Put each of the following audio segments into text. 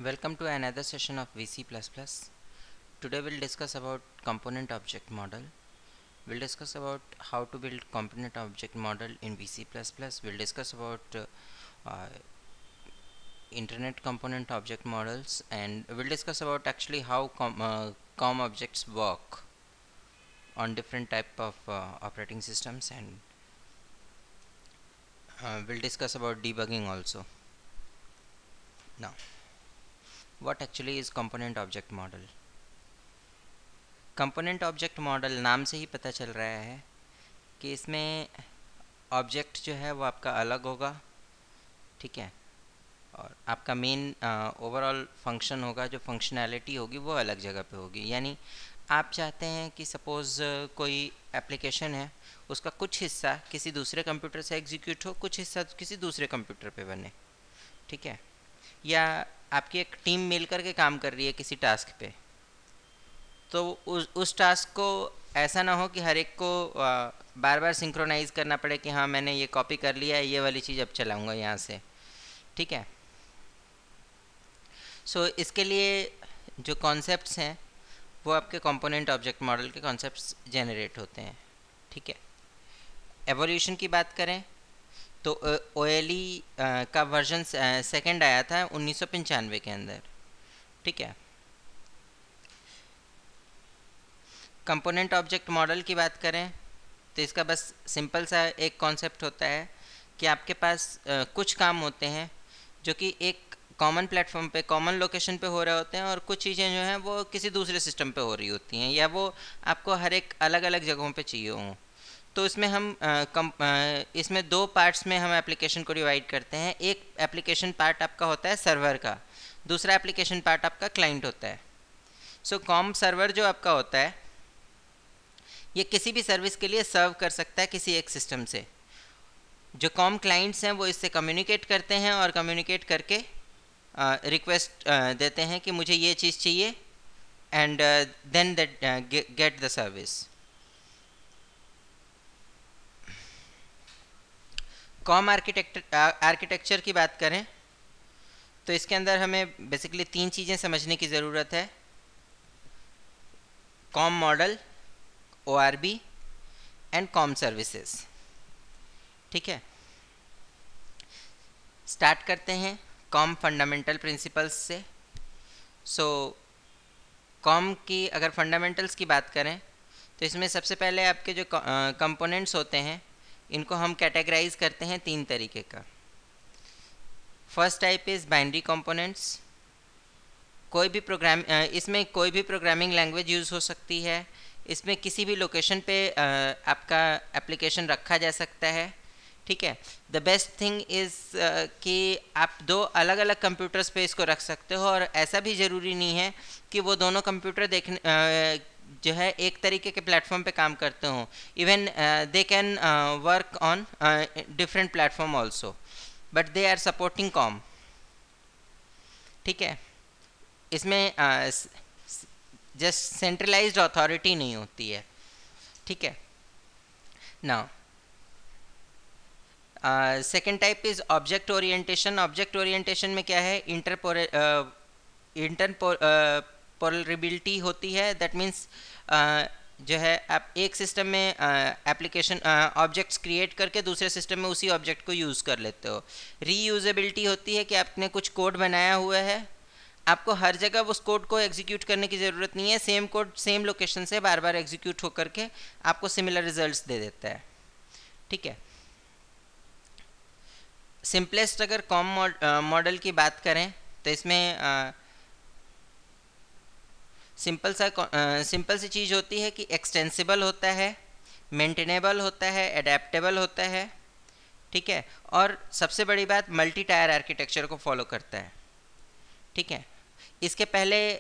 Welcome to another session of VC++. Today we'll discuss about component object model. We'll discuss about how to build component object model in VC++. We'll discuss about uh, internet component object models, and we'll discuss about actually how COM objects work on different type of operating systems, and we'll discuss about debugging also. Now, what actually is component object model? Component object model नाम से ही पता चल रहा है कि इसमें object जो है वो आपका अलग होगा, ठीक है, और आपका मेन ओवरऑल फंक्शन होगा, जो फंक्शनैलिटी होगी वो अलग जगह पे होगी। यानी आप चाहते हैं कि सपोज़ कोई एप्लीकेशन है, उसका कुछ हिस्सा किसी दूसरे कंप्यूटर से एग्जीक्यूट हो, कुछ हिस्सा किसी दूसरे कंप्यूटर पे बने, ठीक है, या आपकी एक टीम मिल कर के काम कर रही है किसी टास्क पे, तो उस टास्क को ऐसा ना हो कि हर एक को बार बार सिंक्रोनाइज़ करना पड़े कि हाँ मैंने ये कॉपी कर लिया है, ये वाली चीज़ अब चलाऊँगा यहाँ से, ठीक है। सो इसके लिए जो कॉन्सेप्ट्स हैं वो आपके कंपोनेंट ऑब्जेक्ट मॉडल के कॉन्सेप्ट्स जनरेट होते हैं, ठीक है। एवोल्यूशन की बात करें तो OLE का वर्जन सेकंड आया था 1995 के अंदर, ठीक है। कंपोनेंट ऑब्जेक्ट मॉडल की बात करें तो इसका बस सिंपल सा एक कॉन्सेप्ट होता है कि आपके पास कुछ काम होते हैं जो कि एक कॉमन प्लेटफॉर्म पे, कॉमन लोकेशन पे हो रहे होते हैं, और कुछ चीज़ें जो हैं वो किसी दूसरे सिस्टम पे हो रही होती हैं, या वो आपको हर एक अलग अलग जगहों पे चाहिए हों। तो इसमें हम इसमें दो पार्ट्स में हम एप्लीकेशन को डिवाइड करते हैं। एक एप्लीकेशन पार्ट आपका होता है सर्वर का, दूसरा एप्लीकेशन पार्ट आपका क्लाइंट होता है। सो कॉम सर्वर जो आपका होता है ये किसी भी सर्विस के लिए सर्व कर सकता है किसी एक सिस्टम से। जो कॉम क्लाइंट्स हैं वो इससे कम्युनिकेट करते हैं, और कम्युनिकेट करके रिक्वेस्ट देते हैं कि मुझे ये चीज़ चाहिए, and then that get the service. COM architecture की बात करें तो इसके अंदर हमें बेसिकली तीन चीज़ें समझने की ज़रूरत है: com model, ORB and com services, ठीक है। स्टार्ट करते हैं कॉम फंडामेंटल प्रिंसिपल्स से। सो कॉम की अगर फंडामेंटल्स की बात करें तो इसमें सबसे पहले आपके जो कंपोनेंट्स होते हैं इनको हम कैटेगराइज करते हैं तीन तरीके का। First type is binary components. कोई भी प्रोग्राम इसमें कोई भी प्रोग्रामिंग लैंग्वेज यूज़ हो सकती है, इसमें किसी भी लोकेशन पे आपका एप्लीकेशन रखा जा सकता है, ठीक है। द बेस्ट थिंग इज़ कि आप दो अलग अलग कंप्यूटर्स पे इसको रख सकते हो, और ऐसा भी ज़रूरी नहीं है कि वो दोनों कंप्यूटर जो है एक तरीके के प्लेटफॉर्म पे काम करते हों। Even they can work on different platform also, but they are supporting COM, ठीक है। इसमें जस्ट सेंट्रलाइज्ड अथॉरिटी नहीं होती है, ठीक है। Now second type is object orientation. Object orientation में क्या है, इंटरपोलरेबिलिटी होती है। दैट मीन्स जो है आप एक सिस्टम में एप्लीकेशन ऑब्जेक्ट्स क्रिएट करके दूसरे सिस्टम में उसी ऑब्जेक्ट को यूज़ कर लेते हो। रीयूजेबिलिटी होती है कि आपने कुछ कोड बनाया हुआ है, आपको हर जगह उस कोड को एग्जीक्यूट करने की ज़रूरत नहीं है, सेम कोड सेम लोकेशन से बार बार एग्जीक्यूट होकर के आपको सिमिलर रिजल्ट्स दे देता है, ठीक है। सिंपलेस्ट अगर कॉम मॉडल की बात करें तो इसमें सिंपल सी चीज़ होती है कि एक्सटेंसिबल होता है, मेंटेनेबल होता है, एडेप्टेबल होता है, ठीक है, और सबसे बड़ी बात मल्टी टायर आर्किटेक्चर को फॉलो करता है, ठीक है। इसके पहले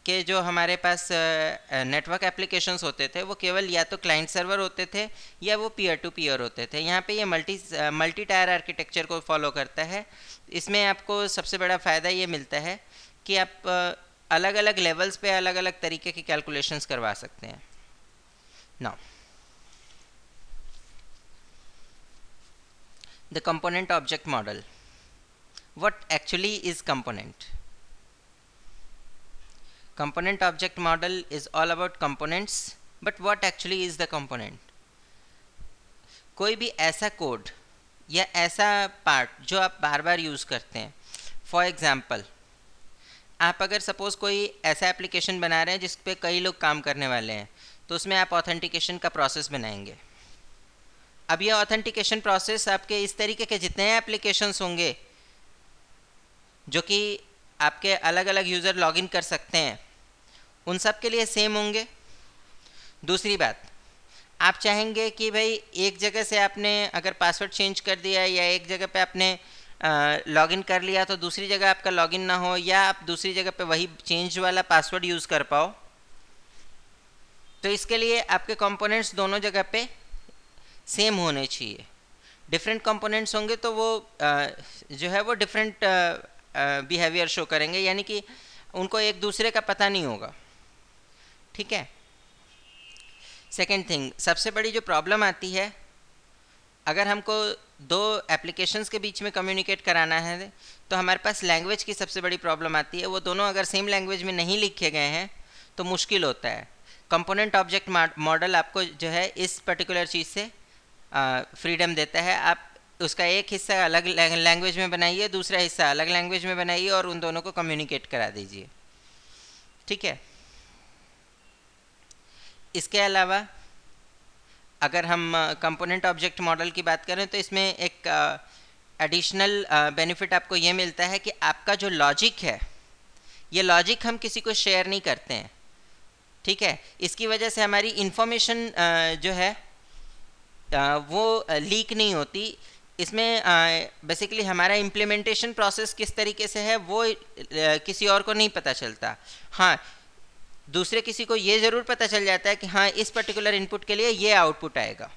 के जो हमारे पास नेटवर्क एप्लीकेशंस होते थे वो केवल या तो क्लाइंट सर्वर होते थे या वो पीयर टू पीयर होते थे। यहाँ पे ये मल्टी टायर आर्किटेक्चर को फॉलो करता है। इसमें आपको सबसे बड़ा फ़ायदा ये मिलता है कि आप अलग अलग लेवल्स पे अलग अलग तरीके की कैलकुलेशंस करवा सकते हैं। Now the component object model. What actually is component? component object model is all about components, but what actually is the component? कोई भी ऐसा कोड या ऐसा पार्ट जो आप बार बार यूज़ करते हैं, फॉर एग्ज़ाम्पल आप अगर सपोज़ कोई ऐसा एप्लीकेशन बना रहे हैं जिस पे कई लोग काम करने वाले हैं, तो उसमें आप ऑथेंटिकेशन का प्रोसेस बनाएंगे। अब ये ऑथेंटिकेशन प्रोसेस आपके इस तरीके के जितने एप्लीकेशंस होंगे जो कि आपके अलग अलग यूज़र लॉगिन कर सकते हैं, उन सब के लिए सेम होंगे। दूसरी बात, आप चाहेंगे कि भाई एक जगह से आपने अगर पासवर्ड चेंज कर दिया या एक जगह पे आपने लॉगिन कर लिया तो दूसरी जगह आपका लॉगिन ना हो, या आप दूसरी जगह पे वही चेंज वाला पासवर्ड यूज़ कर पाओ, तो इसके लिए आपके कंपोनेंट्स दोनों जगह पे सेम होने चाहिए। डिफरेंट कंपोनेंट्स होंगे तो वो जो है वो डिफरेंट बिहेवियर शो करेंगे, यानी कि उनको एक दूसरे का पता नहीं होगा। ठीक है। सेकेंड थिंग, सबसे बड़ी जो प्रॉब्लम आती है, अगर हमको दो एप्लीकेशंस के बीच में कम्युनिकेट कराना है तो हमारे पास लैंग्वेज की सबसे बड़ी प्रॉब्लम आती है। वो दोनों अगर सेम लैंग्वेज में नहीं लिखे गए हैं तो मुश्किल होता है। कंपोनेंट ऑब्जेक्ट मॉडल आपको जो है इस पर्टिकुलर चीज़ से फ्रीडम देता है। आप उसका एक हिस्सा अलग लैंग्वेज में बनाइए, दूसरा हिस्सा अलग लैंग्वेज में बनाइए और उन दोनों को कम्युनिकेट करा दीजिए। ठीक है। इसके अलावा अगर हम कंपोनेंट ऑब्जेक्ट मॉडल की बात करें तो इसमें एक एडिशनल बेनिफिट आपको ये मिलता है कि आपका जो लॉजिक है, ये लॉजिक हम किसी को शेयर नहीं करते हैं। ठीक है। इसकी वजह से हमारी इंफॉर्मेशन जो है वो लीक नहीं होती। इसमें बेसिकली हमारा इम्प्लीमेंटेशन प्रोसेस किस तरीके से है वो किसी और को नहीं पता चलता। हाँ, दूसरे किसी को ये ज़रूर पता चल जाता है कि हाँ इस पर्टिकुलर इनपुट के लिए ये आउटपुट आएगा।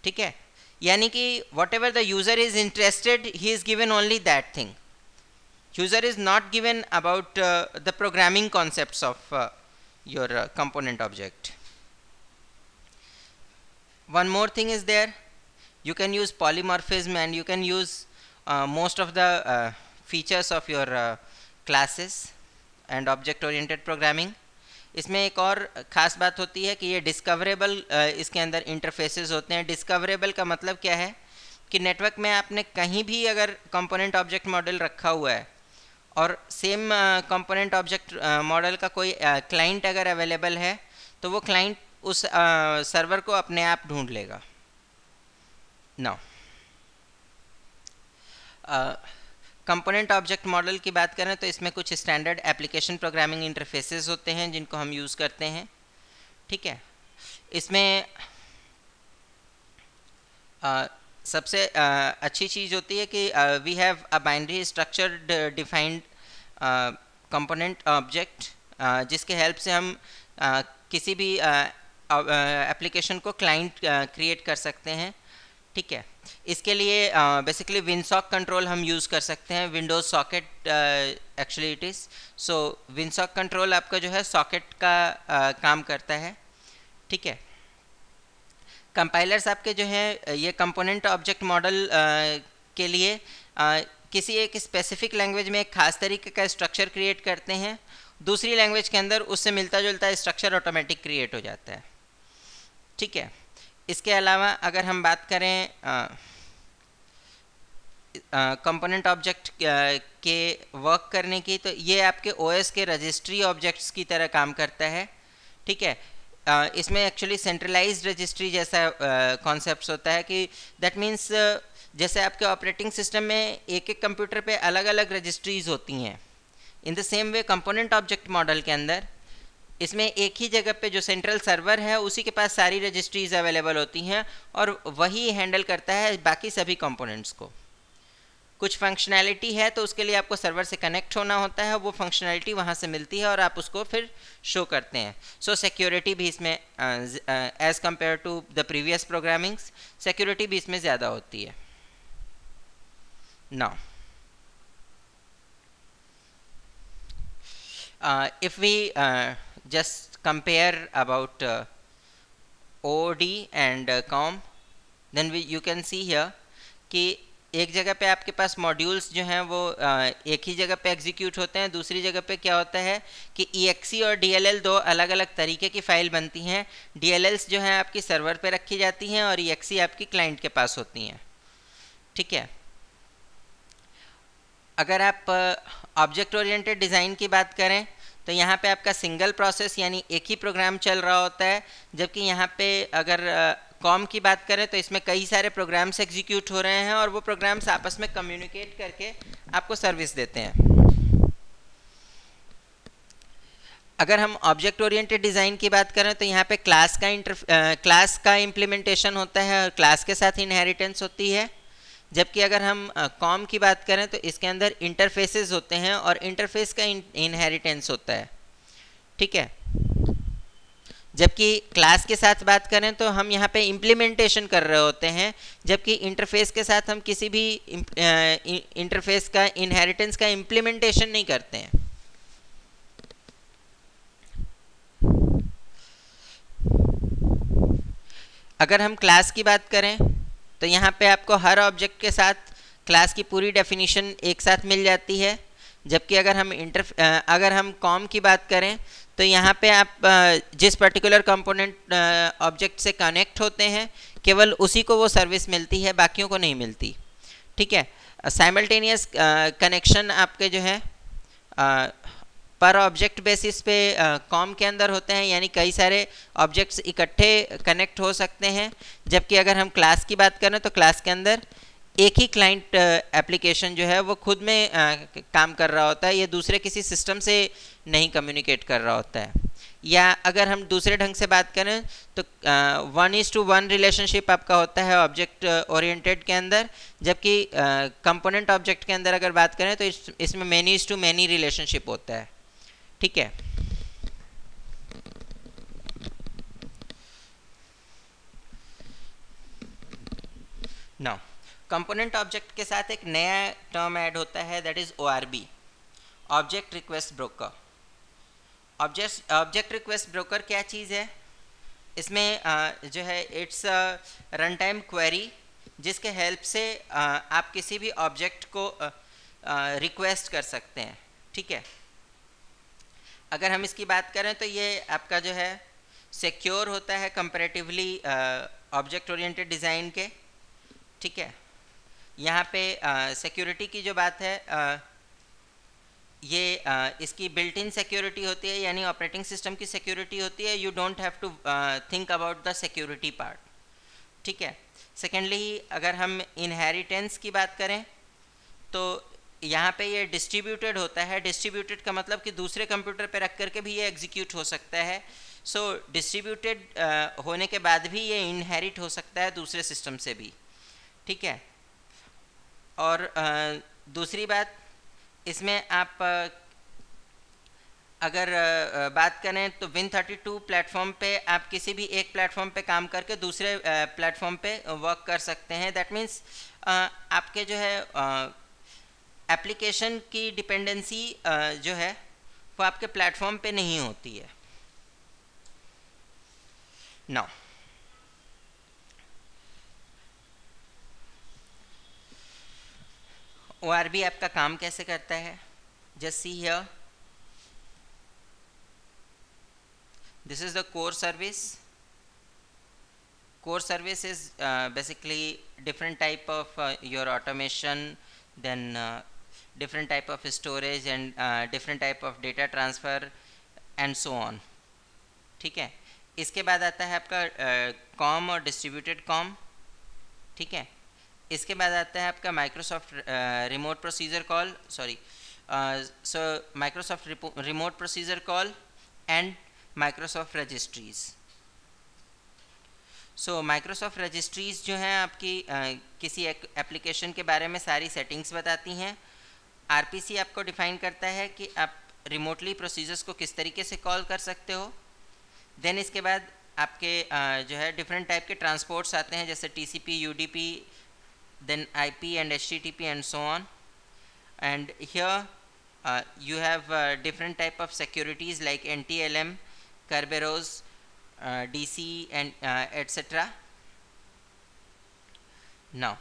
ठीक है। यानी कि what ever the user is interested, he is given only that thing. User is not given about the programming concepts of your component object. One more thing is there, you can use polymorphism and you can use most of the features of your classes and object oriented programming. इसमें एक और ख़ास बात होती है कि ये discoverable इसके अंदर इंटरफेसेस होते हैं। डिस्कवरेबल का मतलब क्या है कि नेटवर्क में आपने कहीं भी अगर कंपोनेंट ऑब्जेक्ट मॉडल रखा हुआ है और सेम कंपोनेंट ऑब्जेक्ट मॉडल का कोई क्लाइंट अगर अवेलेबल है तो वो क्लाइंट उस सर्वर को अपने आप ढूंढ लेगा। नाउ कंपोनेंट ऑब्जेक्ट मॉडल की बात करें तो इसमें कुछ स्टैंडर्ड एप्लीकेशन प्रोग्रामिंग इंटरफेसेस होते हैं जिनको हम यूज़ करते हैं। ठीक है। इसमें सबसे अच्छी चीज़ होती है कि we have a binary structured defined component object, जिसके हेल्प से हम किसी भी एप्लीकेशन को क्लाइंट क्रिएट कर सकते हैं। ठीक है। इसके लिए बेसिकली विंडसॉक कंट्रोल हम यूज़ कर सकते हैं। Windows socket actually it is. So Winsock control आपका जो है सॉकेट का काम करता है। ठीक है। कंपाइलर्स आपके जो हैं ये कंपोनेंट ऑब्जेक्ट मॉडल के लिए किसी एक स्पेसिफिक लैंग्वेज में एक ख़ास तरीके का स्ट्रक्चर क्रिएट करते हैं, दूसरी लैंग्वेज के अंदर उससे मिलता जुलता स्ट्रक्चर ऑटोमेटिक क्रिएट हो जाता है। ठीक है। इसके अलावा अगर हम बात करें कंपोनेंट ऑब्जेक्ट के वर्क करने की, तो ये आपके ओएस के रजिस्ट्री ऑब्जेक्ट्स की तरह काम करता है। ठीक है। इसमें एक्चुअली सेंट्रलाइज्ड रजिस्ट्री जैसा कॉन्सेप्ट होता है कि दैट मीन्स जैसे आपके ऑपरेटिंग सिस्टम में एक एक कंप्यूटर पे अलग अलग रजिस्ट्रीज होती हैं, in the same way component object model के अंदर इसमें एक ही जगह पे जो सेंट्रल सर्वर है उसी के पास सारी रजिस्ट्रीज अवेलेबल होती हैं और वही हैंडल करता है बाकी सभी कंपोनेंट्स को। कुछ फंक्शनैलिटी है तो उसके लिए आपको सर्वर से कनेक्ट होना होता है, वो फंक्शनैलिटी वहाँ से मिलती है और आप उसको फिर शो करते हैं। सो सिक्योरिटी भी इसमें as compare to the previous programmings, security भी इसमें ज़्यादा होती है। Now if we just compare about OOD and COM, then you can see here कि एक जगह पे आपके पास मॉड्यूल्स जो हैं वो एक ही जगह पे एग्जीक्यूट होते हैं, दूसरी जगह पे क्या होता है कि EXE और DLL दो अलग अलग तरीके की फ़ाइल बनती हैं। DLLs जो हैं आपकी सर्वर पे रखी जाती हैं और EXE आपकी क्लाइंट के पास होती हैं। ठीक है, अगर आप ऑब्जेक्ट ओरिएंटेड डिज़ाइन की बात करें तो यहाँ पे आपका सिंगल प्रोसेस यानी एक ही प्रोग्राम चल रहा होता है, जबकि यहाँ पे अगर कॉम की बात करें तो इसमें कई सारे प्रोग्राम्स एग्जीक्यूट हो रहे हैं और वो प्रोग्राम्स आपस में कम्युनिकेट करके आपको सर्विस देते हैं। अगर हम ऑब्जेक्ट ओरिएंटेड डिज़ाइन की बात करें तो यहाँ पे क्लास का इम्प्लीमेंटेशन होता है और क्लास के साथ इनहेरिटेंस होती है, जबकि अगर हम कॉम की बात करें तो इसके अंदर इंटरफेसेस होते हैं और इंटरफेस का इनहेरिटेंस होता है। ठीक है, जबकि क्लास के साथ बात करें तो हम यहाँ पे इम्प्लीमेंटेशन कर रहे होते हैं, जबकि इंटरफेस के साथ हम किसी भी इंटरफेस का इनहेरिटेंस का इम्प्लीमेंटेशन नहीं करते हैं। अगर हम क्लास की बात करें तो यहाँ पे आपको हर ऑब्जेक्ट के साथ क्लास की पूरी डेफिनेशन एक साथ मिल जाती है, जबकि अगर हम कॉम की बात करें तो यहाँ पे आप जिस पर्टिकुलर कंपोनेंट ऑब्जेक्ट से कनेक्ट होते हैं केवल उसी को वो सर्विस मिलती है, बाकियों को नहीं मिलती। ठीक है, साइमल्टेनियस कनेक्शन आपके जो है पर ऑब्जेक्ट बेसिस पे कॉम के अंदर होते हैं, यानी कई सारे ऑब्जेक्ट्स इकट्ठे कनेक्ट हो सकते हैं, जबकि अगर हम क्लास की बात करें तो क्लास के अंदर एक ही क्लाइंट एप्लीकेशन जो है वो खुद में काम कर रहा होता है, ये दूसरे किसी सिस्टम से नहीं कम्युनिकेट कर रहा होता है। या अगर हम दूसरे ढंग से बात करें तो 1:1 रिलेशनशिप आपका होता है ऑब्जेक्ट ओरिएंटेड के अंदर, जबकि कंपोनेंट ऑब्जेक्ट के अंदर अगर बात करें तो इसमें many-to-many रिलेशनशिप होता है। ठीक है, नाउ कंपोनेंट ऑब्जेक्ट के साथ एक नया टर्म ऐड होता है, that is ORB, object request broker. Object request broker क्या चीज़ है? इसमें जो है इट्स रन टाइम क्वेरी, जिसके हेल्प से आप किसी भी ऑब्जेक्ट को रिक्वेस्ट कर सकते हैं। ठीक है, अगर हम इसकी बात करें तो ये आपका जो है सिक्योर होता है कंपैरेटिवली ऑब्जेक्ट ओरिएंटेड डिज़ाइन के। ठीक है, यहाँ पे सिक्योरिटी की जो बात है ये इसकी बिल्ट इन सिक्योरिटी होती है, यानी ऑपरेटिंग सिस्टम की सिक्योरिटी होती है। You don't have to think about the security part. ठीक है, सेकेंडली अगर हम इनहेरिटेंस की बात करें तो यहाँ पे ये डिस्ट्रीब्यूटेड होता है। डिस्ट्रीब्यूटेड का मतलब कि दूसरे कंप्यूटर पे रख करके भी ये एग्जीक्यूट हो सकता है। सो डिस्ट्रीब्यूटेड होने के बाद भी ये इनहेरिट हो सकता है दूसरे सिस्टम से भी। ठीक है, और दूसरी बात इसमें आप अगर बात करें तो Win32 प्लेटफॉर्म पे आप किसी भी एक प्लेटफॉर्म पे काम करके दूसरे प्लेटफॉर्म पे वर्क कर सकते हैं। दैट मीन्स आपके जो है एप्लीकेशन की डिपेंडेंसी जो है वो आपके प्लेटफॉर्म पे नहीं होती है। नाउ ORB आपका काम कैसे करता है? Just see here, this is the core service. Core service is basically different type of your automation, then different type of storage and different type of data transfer and so on. ठीक है, इसके बाद आता है आपका com और distributed com. ठीक है, इसके बाद आता है आपका Microsoft remote procedure call, so Microsoft remote procedure call and Microsoft registries. So Microsoft registries जो हैं आपकी किसी एक एप्लीकेशन के बारे में सारी सेटिंग्स बताती हैं। आरपीसी आपको डिफाइन करता है कि आप रिमोटली प्रोसीजर्स को किस तरीके से कॉल कर सकते हो। देन इसके बाद आपके जो है डिफरेंट टाइप के ट्रांसपोर्ट्स आते हैं, जैसे TCP, UDP, then IP and HTTP and so on. And here you have different type of securities like NTLM, Kerberos, DC and etc. Now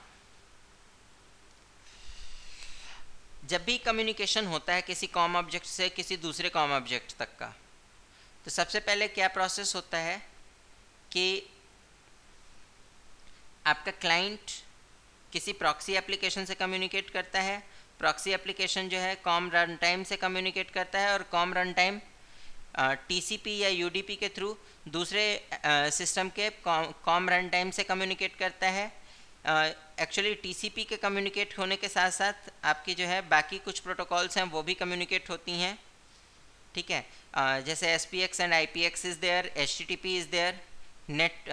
जब भी कम्युनिकेशन होता है किसी कॉम ऑब्जेक्ट से किसी दूसरे कॉम ऑब्जेक्ट तक का, तो सबसे पहले क्या प्रोसेस होता है कि आपका क्लाइंट किसी प्रॉक्सी एप्लीकेशन से कम्युनिकेट करता है, प्रॉक्सी एप्लीकेशन जो है कॉम रन टाइम से कम्युनिकेट करता है, और कॉम रन टाइम टीसीपी या यूडीपी के थ्रू दूसरे सिस्टम के कॉम रन टाइम से कम्युनिकेट करता है। एक्चुअली टीसीपी के कम्युनिकेट होने के साथ साथ आपकी जो है बाकी कुछ प्रोटोकॉल्स हैं वो भी कम्युनिकेट होती हैं, ठीक है। जैसे SPX and IPX is there, HTTP is there, net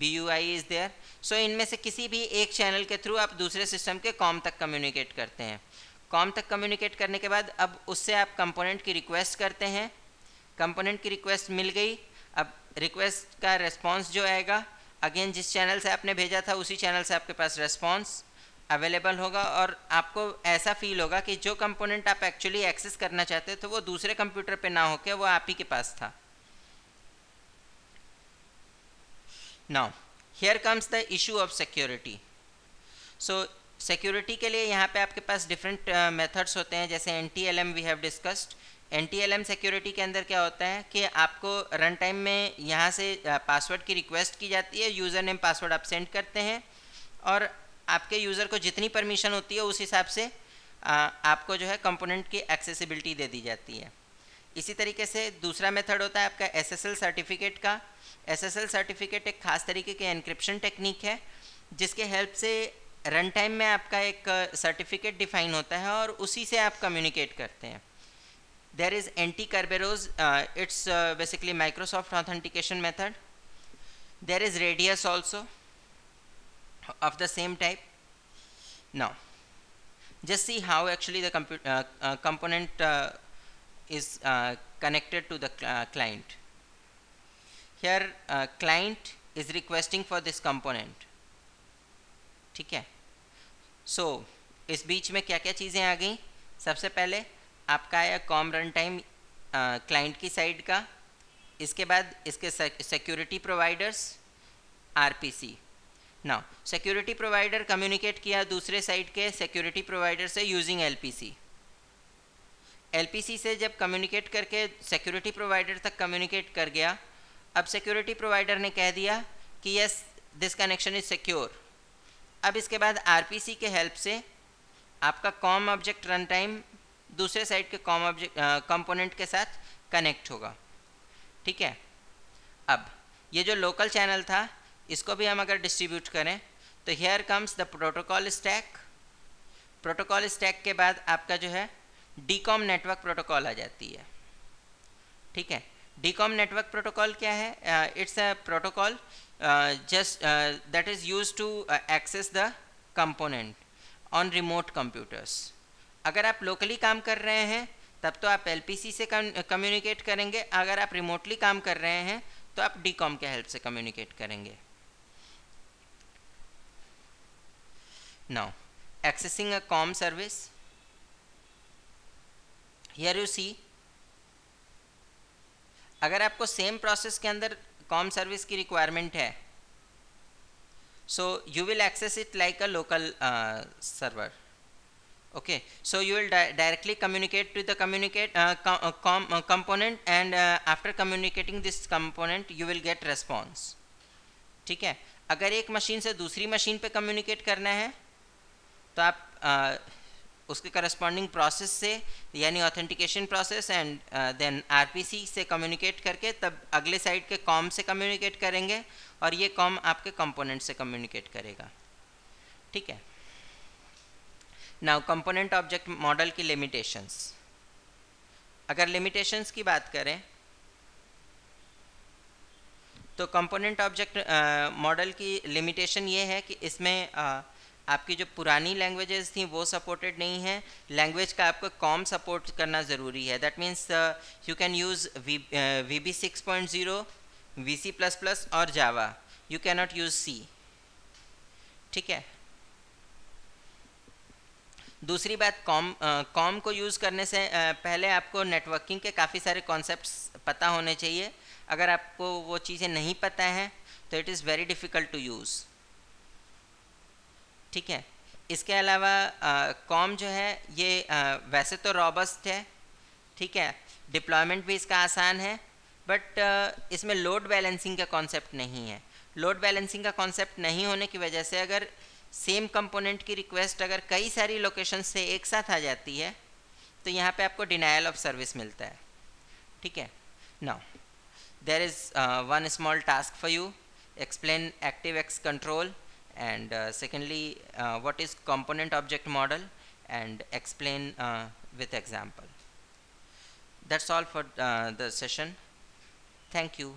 BUI is there. So इनमें से किसी भी एक चैनल के थ्रू आप दूसरे सिस्टम के कॉम तक कम्युनिकेट करते हैं। कॉम तक कम्युनिकेट करने के बाद अब उससे आप कंपोनेंट की रिक्वेस्ट करते हैं, कंपोनेंट की रिक्वेस्ट मिल गई। अब रिक्वेस्ट का रेस्पॉन्स जो आएगा, अगेन जिस चैनल से आपने भेजा था उसी चैनल से आपके पास रेस्पॉन्स अवेलेबल होगा, और आपको ऐसा फील होगा कि जो कंपोनेंट आप एक्चुअली एक्सेस करना चाहते थे वो दूसरे कंप्यूटर पे ना होके वो आप ही के पास था। Now here comes the issue of security. So security के लिए यहाँ पे आपके पास डिफरेंट मेथड्स होते हैं, जैसे NTLM we have discussed. NTLM security के अंदर क्या होता है कि आपको रन टाइम में यहाँ से पासवर्ड की रिक्वेस्ट की जाती है, यूज़र नेम पासवर्ड आप सेंड करते हैं, और आपके यूज़र को जितनी परमिशन होती है उस हिसाब से आपको जो है कंपोनेंट की एक्सेसिबिलिटी दे दी जाती है। इसी तरीके से दूसरा मेथड होता है आपका SSL सर्टिफिकेट का। SSL सर्टिफिकेट एक खास तरीके की एनक्रिप्शन टेक्निक है जिसके हेल्प से रन टाइम में आपका एक सर्टिफिकेट डिफाइन होता है और उसी से आप कम्युनिकेट करते हैं। There is anti-Kerberos, it's basically Microsoft authentication method. There is Radius also of the same type. Now just see how actually the component is connected to the client. Here client is requesting for this component, ठीक है। So इस बीच में क्या क्या चीज़ें आ गई, सबसे पहले आपका आया कॉम रन टाइम क्लाइंट की साइड का, इसके बाद इसके security providers RPC। Now security provider communicate किया दूसरे साइड के सिक्योरिटी प्रोवाइडर से यूजिंग LPC। LPC से जब कम्युनिकेट करके सिक्योरिटी प्रोवाइडर तक कम्युनिकेट कर गया, अब सिक्योरिटी प्रोवाइडर ने कह दिया कि yes this connection is secure. अब इसके बाद RPC के हेल्प से आपका कॉम ऑब्जेक्ट रन टाइम दूसरे साइड के कॉम ऑब्जेक्ट कंपोनेंट के साथ कनेक्ट होगा, ठीक है। अब ये जो लोकल चैनल था इसको भी हम अगर डिस्ट्रीब्यूट करें तो here comes the protocol stack. Protocol stack के बाद आपका जो है डीकॉम नेटवर्क प्रोटोकॉल आ जाती है, ठीक है। डीकॉम नेटवर्क प्रोटोकॉल क्या है? It's a protocol just that is used to access the component on remote computers। अगर आप लोकली काम कर रहे हैं तब तो आप LPC से कम्युनिकेट करेंगे, अगर आप रिमोटली काम कर रहे हैं तो आप डीकॉम के हेल्प से कम्युनिकेट करेंगे। Now accessing a COM service, here you see, अगर आपको सेम प्रोसेस के अंदर कॉम सर्विस की रिक्वायरमेंट है, so you will access it like a local server, okay। So you will directly communicate to the component, and after communicating this component you will get response, ठीक है। अगर एक machine से दूसरी machine पे communicate करना है तो आप उसके करस्पॉन्डिंग प्रोसेस से यानी authentication process and then RPC से कम्युनिकेट करके तब अगले साइड के कॉम से कम्युनिकेट करेंगे और ये कॉम आपके कंपोनेंट से कम्युनिकेट करेगा, ठीक है। नाउ कंपोनेंट ऑब्जेक्ट मॉडल की लिमिटेशंस, अगर लिमिटेशंस की बात करें तो कंपोनेंट ऑब्जेक्ट मॉडल की लिमिटेशन ये है कि इसमें आपकी जो पुरानी लैंग्वेजेस थी वो सपोर्टेड नहीं है, लैंग्वेज का आपको कॉम सपोर्ट करना ज़रूरी है। That means you can use VB 6.0, VC++ और Java, you can not use C, ठीक है। दूसरी बात, कॉम को यूज़ करने से पहले आपको नेटवर्किंग के काफ़ी सारे कॉन्सेप्ट्स पता होने चाहिए। अगर आपको वो चीज़ें नहीं पता हैं तो it is very difficult to use, ठीक है। इसके अलावा कॉम जो है ये वैसे तो रॉबस्ट है, ठीक है, डिप्लॉयमेंट भी इसका आसान है, बट इसमें लोड बैलेंसिंग का कॉन्सेप्ट नहीं है। लोड बैलेंसिंग का कॉन्सेप्ट नहीं होने की वजह से अगर सेम कंपोनेंट की रिक्वेस्ट अगर कई सारी लोकेशन से एक साथ आ जाती है तो यहाँ पे आपको डिनायल ऑफ सर्विस मिलता है, ठीक है। Now there is one small task for you, explain ActiveX control, and secondly what is component object model, and explain with example. That's all for the session. Thank you.